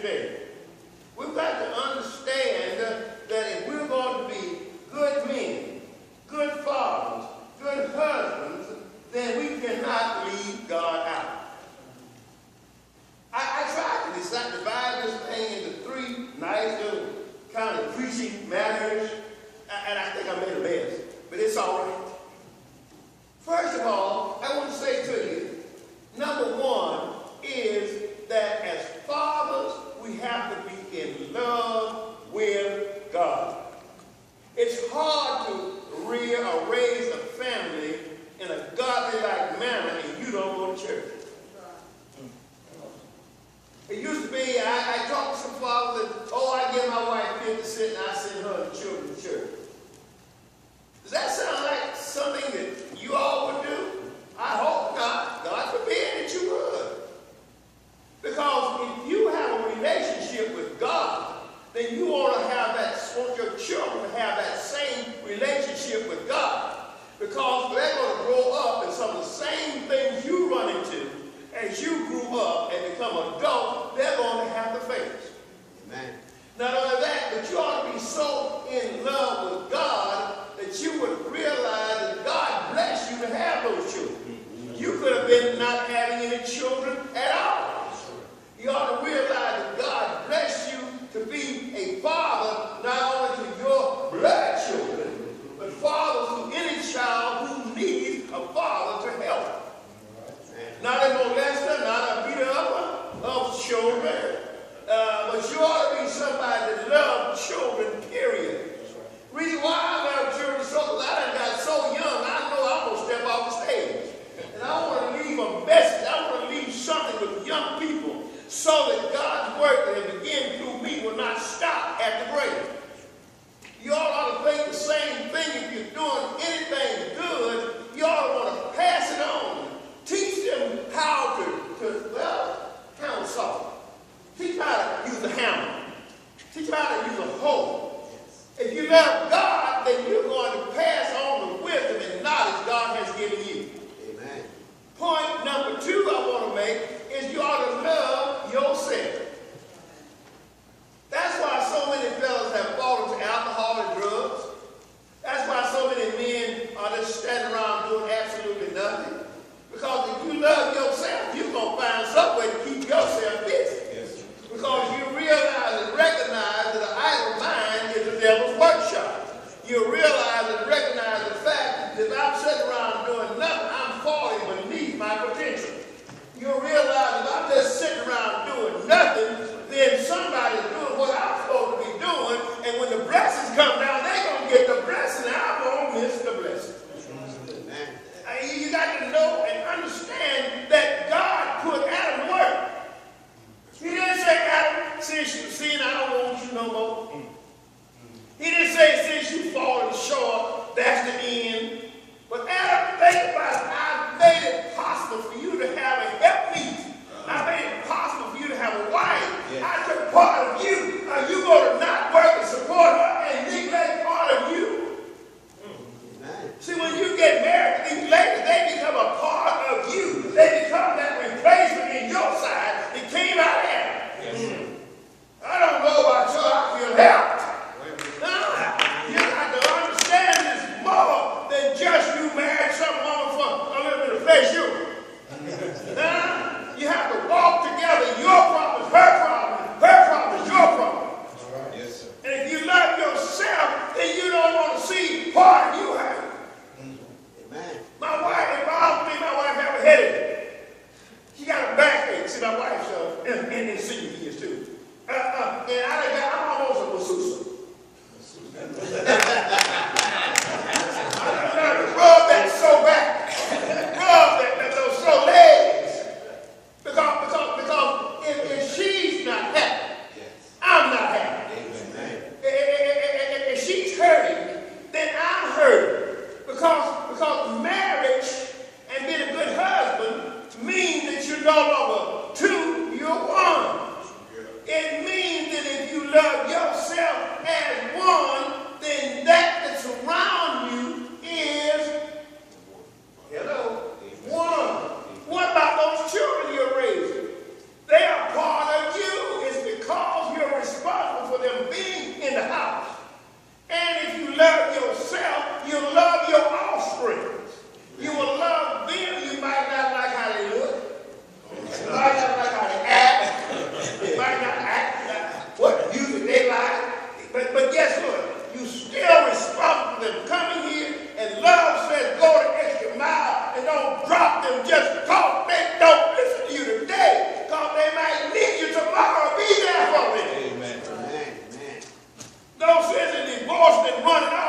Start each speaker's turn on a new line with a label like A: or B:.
A: today. We've got to understand that if we're going to be good men, good fathers, good husbands, then we cannot leave God out. I tried to divide this thing into three nice little kind of preaching matters, and I think I made a mess, but it's all right. First of all, I want to say to you, number one is that as fathers, we have to be in love with God. It's hard to rear or raise a family in a godly-like manner and you don't go to church. It used to be, I talked to some fathers that, I give my wife 50 cents and I send her and the children to church. Does that sound like something that you all would do? I hope not. God forbid that you would. Because if you have a relationship with God, then you want your children to have that same relationship with God. Because they're going to grow up in some of the same things you run into as you grew up and become adults, they're going to have to face. Amen. Not only that, but you ought to be so in love with God that you would realize that God blessed you to have those children. You could have been not having any children at all. You ought to realize that God blessed you to be a father, not only to your blood children, but father to any child who needs a father to help. Not a molester, not a beater up of children, but you ought to be somebody that loves children, period. Reason why I love children so much, I done got so young, I know I'm going to step off the stage. And I want to leave a message, I want to leave something with young people so that God's work that has begun through me will not stop at the grave. You all ought to think the same thing if you're doing anything good. You ought to want to pass it on. Teach them how to handle something. Teach them how to use a hammer. Teach them how to use a hoe. If you love God, then you're going to pass on the wisdom and knowledge God has given you. Amen. Point number two I want to make is you ought to love yourself. That's why so many fellas have fallen to alcohol and drugs. That's why so many men are just standing around doing absolutely nothing. Because if you love yourself, you're going to find some way to keep yourself busy. Yes. Because you realize and recognize that an idle mind is the devil's workshop. You realize and recognize the fact that if I'm sitting around doing nothing, I'm falling beneath my potential. You realize if I'm just sitting around doing nothing, then somebody's doing what I'm supposed to be doing, and when the blessings come down, they're going to get the blessing, and I'm going to miss the blessing. You got to know and understand that God put Adam to work. He didn't say, Adam, since you've seen, I don't want you no more. He didn't say, since you've fallen short, that's the end. But Adam, think about it. I made it possible for you to have a helpmeet. I made it possible for you to have a wife. Yeah. I took part of you. Are you going to not work and support her and neglect part of you? See, when you get married to these ladies, they become a part of you. They become that replacement in your side that came out of Adam. Yes. I don't know about you, I feel helped. You got to understand this more than just you married some woman for a little bit of pleasure. You have to walk together. Your problem is her problem. Her problem is your problem. Right. Yes, sir. And if you love yourself, then you don't want to see part of you hurt. My wife, if my wife have a headache. She got a backache. See, my wife's in senior years too. And I'm almost a masseuse. I learned to rub that so back. Rub those so legs. Because if she's not happy, I'm not happy. If she's hurting, then I'm hurting. Because marriage and being a good husband means that you're no longer two, you're one. It means that if you love yourself as one, then that's around you is, one. What about those children you're raising? They are part of you. It's because drop them just because they don't listen to you today, because they might need you tomorrow. Be there for them.
B: Amen.
A: No sense in divorcing and running out.